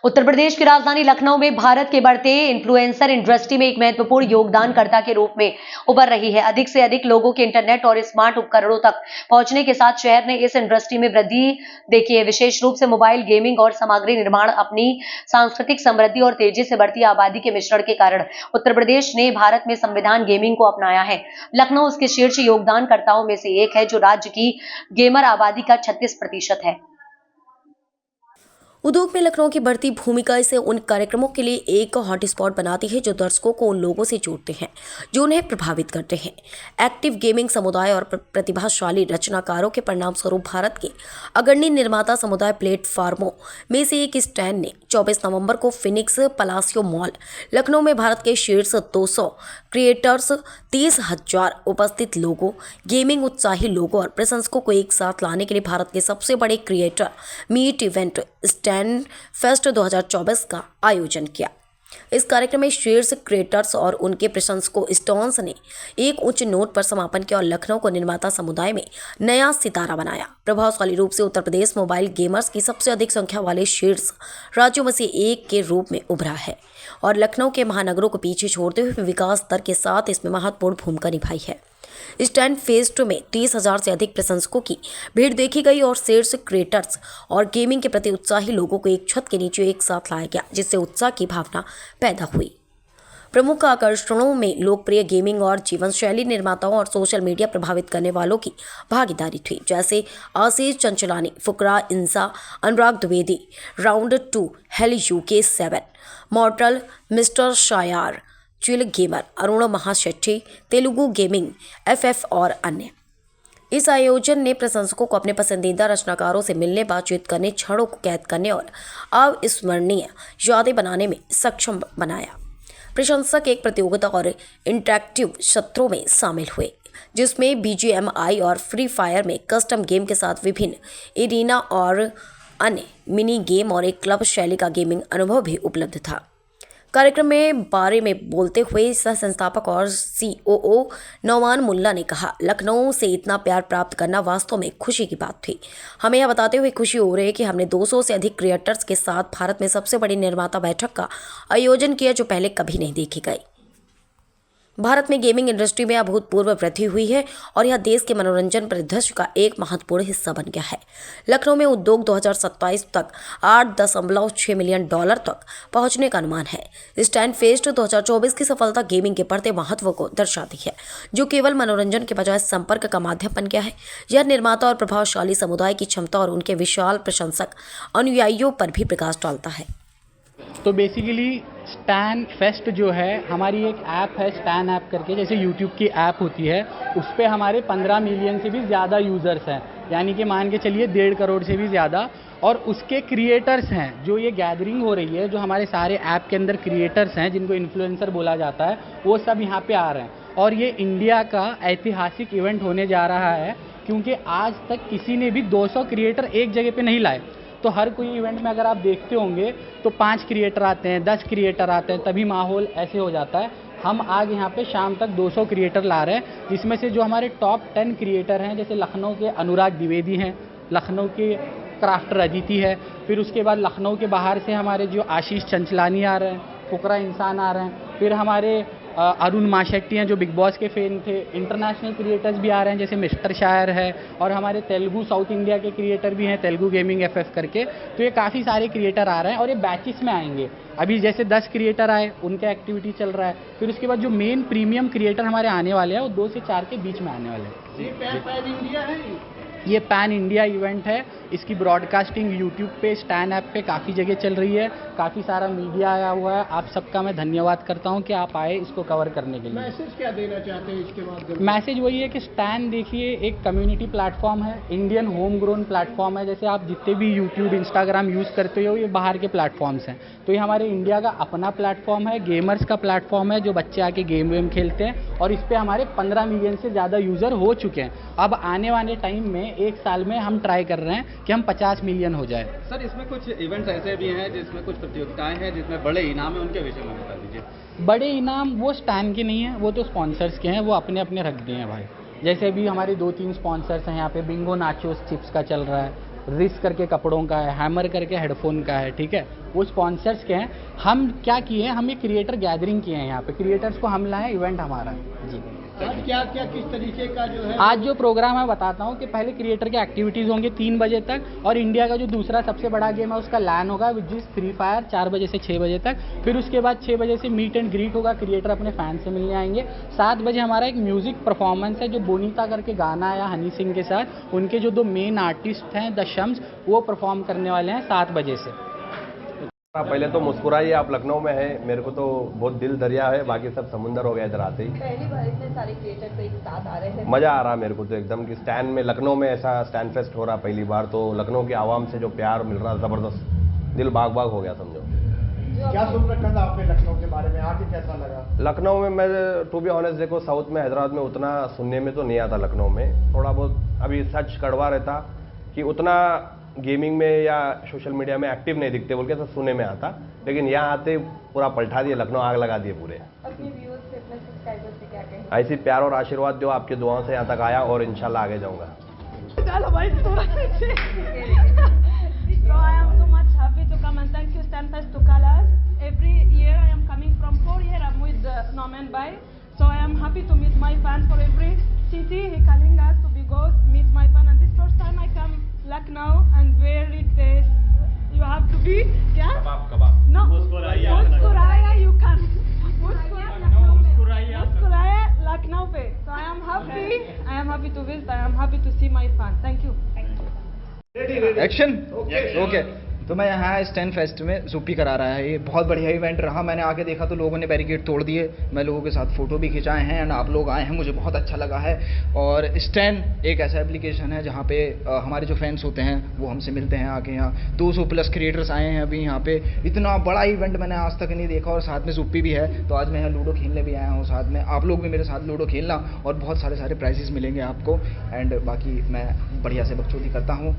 उत्तर प्रदेश की राजधानी लखनऊ में भारत के बढ़ते इन्फ्लुएंसर इंडस्ट्री में एक महत्वपूर्ण योगदानकर्ता के रूप में उभर रही है। अधिक से अधिक लोगों के इंटरनेट और स्मार्ट उपकरणों तक पहुंचने के साथ शहर ने इस इंडस्ट्री में वृद्धि देखी है। विशेष रूप से मोबाइल गेमिंग और सामग्री निर्माण अपनी सांस्कृतिक समृद्धि और तेजी से बढ़ती आबादी के मिश्रण के कारण उत्तर प्रदेश ने भारत में संविधान गेमिंग को अपनाया है। लखनऊ उसके शीर्ष योगदानकर्ताओं में से एक है, जो राज्य की गेमर आबादी का 36% है। उद्योग में लखनऊ की बढ़ती भूमिका इसे उन कार्यक्रमों के लिए एक हॉटस्पॉट बनाती है जो दर्शकों को उन लोगों से जोड़ते हैं जो उन्हें प्रभावित करते हैं। एक्टिव गेमिंग समुदाय और प्रतिभाशाली रचनाकारों के परिणाम स्वरूप भारत के अग्रणी निर्माता समुदाय प्लेटफार्मों में से एक स्टैंड ने 24 नवंबर को फिनिक्स पलासियो मॉल लखनऊ में भारत के शीर्ष 200 क्रिएटर्स, 30,000 उपस्थित लोगों, गेमिंग उत्साही लोगों और प्रशंसकों को एक साथ लाने के लिए भारत के सबसे बड़े creator meet event stand fest 2024 का आयोजन किया। इस कार्यक्रम में शीर्ष क्रिएटर्स और उनके प्रशंसकों स्टोन्स ने एक उच्च नोट पर समापन किया और लखनऊ को निर्माता समुदाय में नया सितारा बनाया। प्रभावशाली रूप से उत्तर प्रदेश मोबाइल गेमर्स की सबसे अधिक संख्या वाले शीर्ष राज्यों में से एक के रूप में उभरा है और लखनऊ के महानगरों को पीछे छोड़ते हुए विकास दर के साथ इसमें महत्वपूर्ण भूमिका निभाई है। स्टैंड फेस्ट में 30,000 से अधिक प्रशंसकों की भीड़ देखी गई और शीर्ष क्रिएटर्स और गेमिंग के प्रति उत्साही लोगों को एक छत के नीचे एक साथ लाया गया, जिससे उत्साह की भावना पैदा हुई। प्रमुख आकर्षणों में लोकप्रिय गेमिंग और जीवन शैली निर्माताओं और सोशल मीडिया प्रभावित करने वालों की भागीदारी थी, जैसे Ashish Chanchlani, Fukra Insaan, Anurag Dwivedi, round 2 hell UK 7, Mortal, mister Shayar, chill gamer, Arun Mahashetti, Telugu gaming, FF और अन्य। इस आयोजन ने प्रशंसकों को अपने पसंदीदा रचनाकारों से मिलने, बातचीत करने, क्षणों को कैद करने और अविस्मरणीय यादें बनाने में सक्षम बनाया। प्रशंसक एक प्रतियोगिता और इंटरैक्टिव सत्रों में शामिल हुए, जिसमें बीजीएमआई और फ्री फायर में कस्टम गेम के साथ विभिन्न एरिना और अन्य मिनी गेम और एक क्लब शैली का गेमिंग अनुभव भी उपलब्ध था। कार्यक्रम में बारे में बोलते हुए सह संस्थापक और सीओओ नौमान मुल्ला ने कहा, लखनऊ से इतना प्यार प्राप्त करना वास्तव में खुशी की बात थी। हमें यह बताते हुए खुशी हो रही है कि हमने 200 से अधिक क्रिएटर्स के साथ भारत में सबसे बड़ी निर्माता बैठक का आयोजन किया, जो पहले कभी नहीं देखी गई। भारत में गेमिंग इंडस्ट्री में अभूतपूर्व वृद्धि हुई है और यह देश के मनोरंजन परिदृश्य का एक महत्वपूर्ण हिस्सा बन गया है। लखनऊ में उद्योग 2027 तक $8.6 मिलियन तक पहुंचने का अनुमान है। स्टैंड फेस्ट 2024 की सफलता गेमिंग के बढ़ते महत्व को दर्शाती है, जो केवल मनोरंजन के बजाय संपर्क का माध्यम बन गया है। यह निर्माता और प्रभावशाली समुदाय की क्षमता और उनके विशाल प्रशंसक अनुयायियों पर भी प्रकाश डालता है। तो बेसिकली स्टैन फेस्ट जो है, हमारी एक ऐप है स्टैन ऐप करके, जैसे यूट्यूब की ऐप होती है, उस पर हमारे 15 मिलियन से भी ज़्यादा यूज़र्स हैं, यानी कि मान के चलिए 1.5 करोड़ से भी ज़्यादा। और उसके क्रिएटर्स हैं, जो ये गैदरिंग हो रही है, जो हमारे सारे ऐप के अंदर क्रिएटर्स हैं, जिनको इन्फ्लुएंसर बोला जाता है, वो सब यहाँ पे आ रहे हैं। और ये इंडिया का ऐतिहासिक इवेंट होने जा रहा है, क्योंकि आज तक किसी ने भी 200 क्रिएटर एक जगह पे नहीं लाए। तो हर कोई इवेंट में अगर आप देखते होंगे तो 5 क्रिएटर आते हैं, 10 क्रिएटर आते हैं, तभी माहौल ऐसे हो जाता है। हम आज यहाँ पे शाम तक 200 क्रिएटर ला रहे हैं, जिसमें से जो हमारे टॉप 10 क्रिएटर हैं, जैसे लखनऊ के अनुराग द्विवेदी हैं, लखनऊ के क्राफ्टर अदिति है, फिर उसके बाद लखनऊ के बाहर से हमारे जो आशीष चंचलानी आ रहे हैं, फुकरा इंसान आ रहे हैं, फिर हमारे अरुण माशेट्टी हैं जो बिग बॉस के फैन थे। इंटरनेशनल क्रिएटर्स भी आ रहे हैं, जैसे मिस्टर शायर है, और हमारे तेलुगु साउथ इंडिया के क्रिएटर भी हैं, तेलुगु गेमिंग एफएफ करके। तो ये काफ़ी सारे क्रिएटर आ रहे हैं और ये बैचेस में आएंगे। अभी जैसे 10 क्रिएटर आए, उनका एक्टिविटी चल रहा है, फिर उसके बाद जो मेन प्रीमियम क्रिएटर हमारे आने वाले हैं वो 2 से 4 के बीच में आने वाले हैं। ये पैन इंडिया इवेंट है। इसकी ब्रॉडकास्टिंग यूट्यूब पे, स्टैन ऐप पे काफ़ी जगह चल रही है, काफ़ी सारा मीडिया आया हुआ है। आप सबका मैं धन्यवाद करता हूँ कि आप आए इसको कवर करने के लिए। मैसेज क्या देना चाहते हैं इसके माध्यम? मैसेज वही है कि स्टैन देखिए एक कम्युनिटी प्लेटफॉर्म है, इंडियन होम ग्रोन प्लेटफॉर्म है। जैसे आप जितने भी यूट्यूब, इंस्टाग्राम यूज़ करते हो, ये बाहर के प्लेटफॉर्म्स हैं, तो ये हमारे इंडिया का अपना प्लेटफॉर्म है, गेमर्स का प्लेटफॉर्म है, जो बच्चे आके गेम वेम खेलते हैं, और इस पर हमारे 15 मिलियन से ज़्यादा यूज़र हो चुके हैं। अब आने वाले टाइम में 1 साल में हम ट्राई कर रहे हैं कि हम 50 मिलियन हो जाए। सर, इसमें कुछ इवेंट्स ऐसे भी हैं जिसमें कुछ प्रतियोगिताएं हैं जिसमें बड़े इनाम है, उनके विषय में बता दीजिए। बड़े इनाम वो स्टैन के नहीं है, वो तो स्पॉन्सर्स के हैं, वो अपने अपने रख दिए हैं भाई। जैसे अभी हमारे 2-3 स्पॉन्सर्स हैं यहाँ पे, बिंगो नाचोस चिप्स का चल रहा है, रिस करके कपड़ों का है, हैमर करके हेडफोन का है, ठीक है, वो स्पॉन्सर्स के हैं। हम क्या किए हैं, हम एक क्रिएटर गैदरिंग किए हैं यहाँ पे, क्रिएटर्स को हम लाए, इवेंट हमारा है जी। आज क्या क्या किस तरीके का जो है आज जो प्रोग्राम है बताता हूँ कि पहले क्रिएटर के एक्टिविटीज़ होंगे 3 बजे तक, और इंडिया का जो दूसरा सबसे बड़ा गेम है उसका लैन होगा विच इज़ फ्री फायर 4 बजे से 6 बजे तक। फिर उसके बाद 6 बजे से मीट एंड ग्रीट होगा, क्रिएटर अपने फैन से मिलने आएंगे। 7 बजे हमारा एक म्यूज़िक परफॉर्मेंस है जो बोनीता करके गाना है हनी सिंह के साथ, उनके जो 2 मेन आर्टिस्ट हैं द शम्स, वो परफॉर्म करने वाले हैं 7 बजे से। पहले तो मुस्कुराइए, आप लखनऊ में हैं, मेरे को तो बहुत दिल दरिया है, बाकी सब समुंदर हो गया इधर आते ही। पहली बार इतने सारे क्रिएटर्स एक साथ आ रहे हैं, मज़ा आ रहा मेरे को तो एकदम कि स्टैंड में, लखनऊ में ऐसा स्टैंड फेस्ट हो रहा पहली बार, तो लखनऊ की आवाम से जो प्यार मिल रहा ज़बरदस्त, दिल बाग बाग हो गया समझो। क्या सुन रखा था आपने लखनऊ के बारे में, आके कैसा लगा? लखनऊ में मैं टू बी ऑनेस्ट देखो, साउथ में हैदराबाद में उतना सुनने में तो नहीं आता, लखनऊ में थोड़ा बहुत अभी सच कड़वा रहता कि उतना गेमिंग में या सोशल मीडिया में एक्टिव नहीं दिखते बोल के सब सुने में आता, लेकिन यहाँ आते पूरा पलटा दिए, लखनऊ आग लगा दिए पूरे। अपने व्यूअर्स से, अपने सब्सक्राइबर्स से क्या कहें? ऐसी प्यार और आशीर्वाद जो आपके दुआओं से यहाँ तक आया, और इंशाल्लाह आगे जाऊँगा। So I am so much happy to come and thank you Stanfest to call us. Every year I am coming from Korea. I'm with Snowman Bay. So I am happy to meet my fans for every city. He calling us to be go meet my fan. And this first time I come Lucknow and very taste. You have to be क्या? कबाब। No. मुस्कुराया you can. मुस्कुराया Lucknow पे. So I am happy to visit. I am happy to see my fan. Thank you. Action okay. तो मैं यहाँ stand fest में ज़ुप्पी करा रहा है, ये बहुत बढ़िया इवेंट रहा। मैंने आके देखा तो लोगों ने बैरिकेड तोड़ दिए, मैं लोगों के साथ फ़ोटो भी खिंचाए हैं, एंड आप लोग आए हैं, मुझे बहुत अच्छा लगा है। और स्टैन एक ऐसा एप्लीकेशन है जहाँ पे हमारे जो फ्रेंड्स होते हैं वो हमसे मिलते हैं आके। यहाँ 200+ क्रिएटर्स आए हैं अभी यहाँ पे, इतना बड़ा इवेंट मैंने आज तक नहीं देखा, और साथ में ज़ुप्पी भी है। तो आज मैं यहाँ लूडो खेलने भी आया हूँ साथ में, आप लोग भी मेरे साथ लूडो खेलना, और बहुत सारे प्राइजेस मिलेंगे आपको। एंड बाकी मैं बढ़िया से बकचोदी करता हूँ।